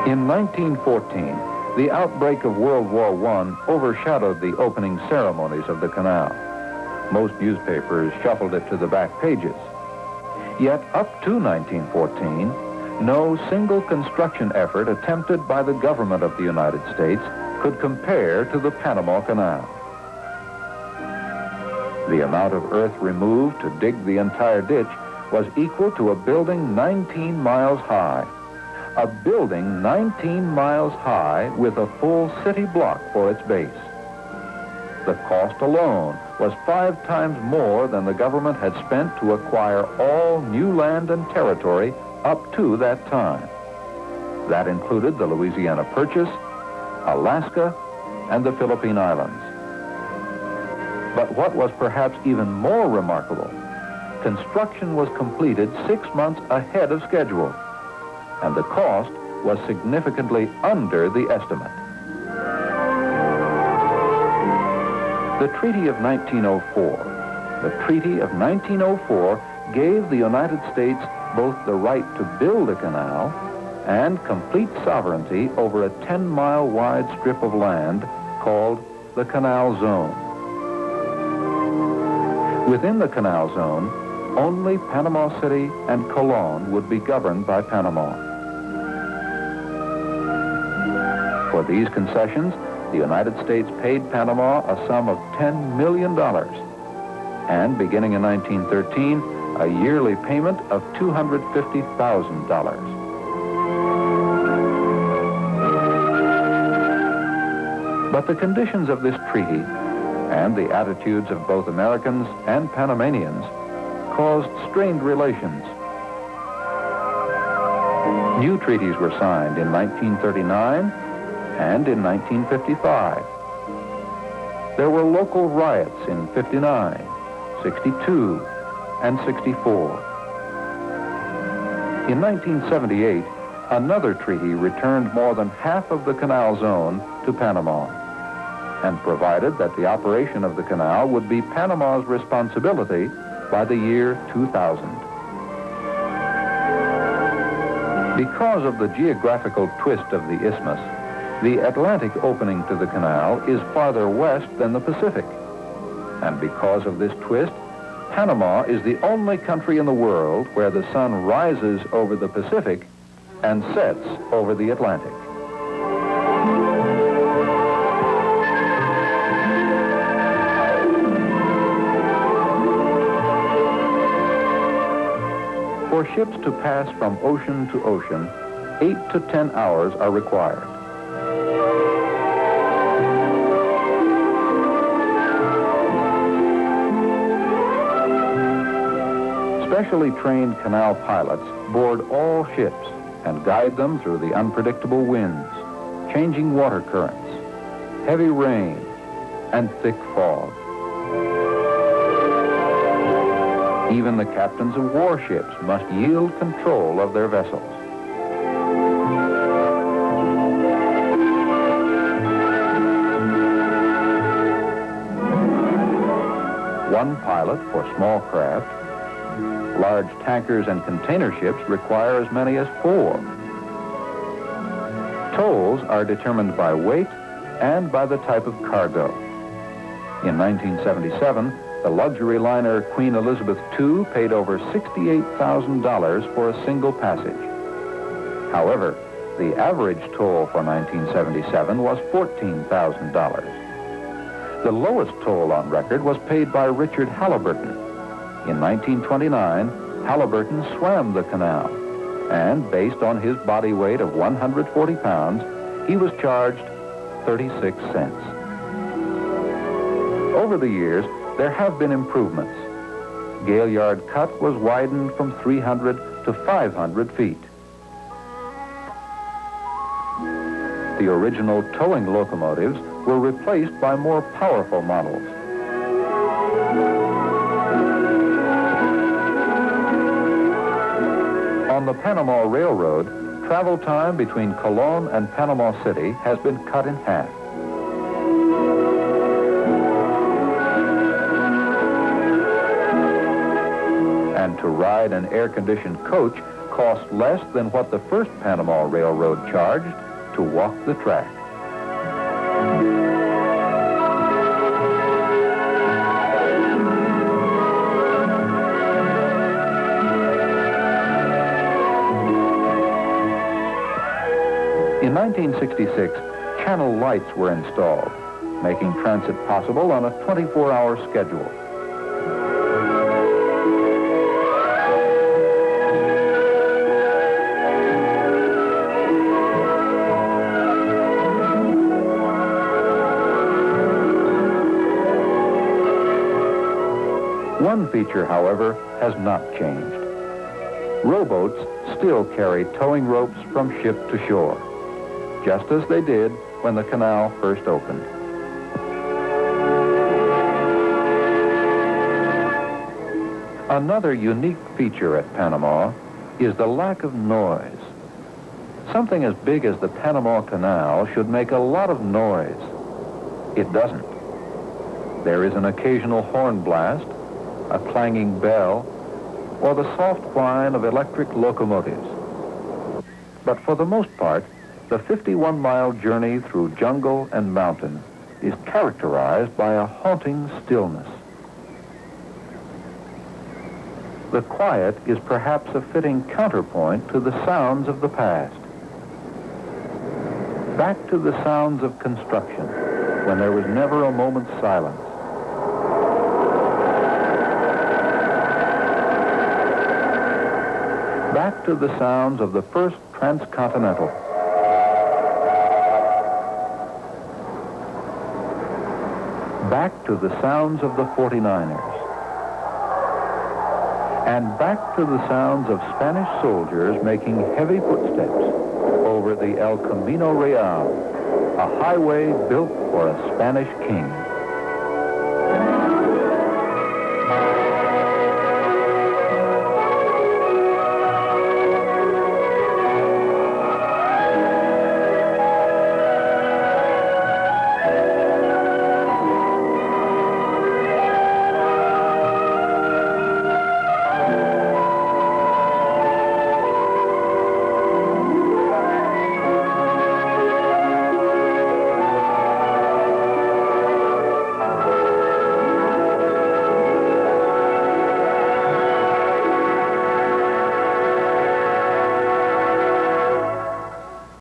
In 1914, the outbreak of World War I overshadowed the opening ceremonies of the canal. Most newspapers shuffled it to the back pages. Yet up to 1914, no single construction effort attempted by the government of the United States could compare to the Panama Canal. The amount of earth removed to dig the entire ditch was equal to a building 19 miles high. A building 19 miles high with a full city block for its base. The cost alone was 5 times more than the government had spent to acquire all new land and territory up to that time. That included the Louisiana Purchase, Alaska, and the Philippine Islands. But what was perhaps even more remarkable, construction was completed 6 months ahead of schedule, and the cost was significantly under the estimate. The Treaty of 1904 gave the United States both the right to build a canal and complete sovereignty over a 10-mile wide strip of land called the Canal Zone. Within the Canal Zone, only Panama City and Colon would be governed by Panama. For these concessions, the United States paid Panama a sum of $10 million, and beginning in 1913, a yearly payment of $250,000. But the conditions of this treaty and the attitudes of both Americans and Panamanians caused strained relations. New treaties were signed in 1939 and in 1955. There were local riots in 59, 62, and 64. In 1978, another treaty returned more than half of the canal zone to Panama and provided that the operation of the canal would be Panama's responsibility by the year 2000. Because of the geographical twist of the isthmus, the Atlantic opening to the canal is farther west than the Pacific. And because of this twist, Panama is the only country in the world where the sun rises over the Pacific and sets over the Atlantic. For ships to pass from ocean to ocean, 8 to 10 hours are required. Specially trained canal pilots board all ships and guide them through the unpredictable winds, changing water currents, heavy rain, and thick fog. Even the captains of warships must yield control of their vessels. One pilot for small craft. Large tankers and container ships require as many as 4. Tolls are determined by weight and by the type of cargo. In 1977, the luxury liner Queen Elizabeth II paid over $68,000 for a single passage. However, the average toll for 1977 was $14,000. The lowest toll on record was paid by Richard Halliburton. In 1929, Halliburton swam the canal, and based on his body weight of 140 pounds, he was charged 36 cents. Over the years, there have been improvements. Gale Yard Cut was widened from 300 to 500 feet. The original towing locomotives were replaced by more powerful models. On the Panama Railroad, travel time between Colon and Panama City has been cut in half. And to ride an air-conditioned coach cost less than what the first Panama Railroad charged to walk the track. In 1966, channel lights were installed, making transit possible on a 24-hour schedule. One feature, however, has not changed. Rowboats still carry towing ropes from ship to shore, just as they did when the canal first opened. Another unique feature at Panama is the lack of noise. Something as big as the Panama Canal should make a lot of noise. It doesn't. There is an occasional horn blast, a clanging bell, or the soft whine of electric locomotives. But for the most part, the 51-mile journey through jungle and mountain is characterized by a haunting stillness. The quiet is perhaps a fitting counterpoint to the sounds of the past. Back to the sounds of construction, when there was never a moment's silence. Back to the sounds of the first transcontinental. Back to the sounds of the 49ers. And back to the sounds of Spanish soldiers making heavy footsteps over the El Camino Real, a highway built for a Spanish king.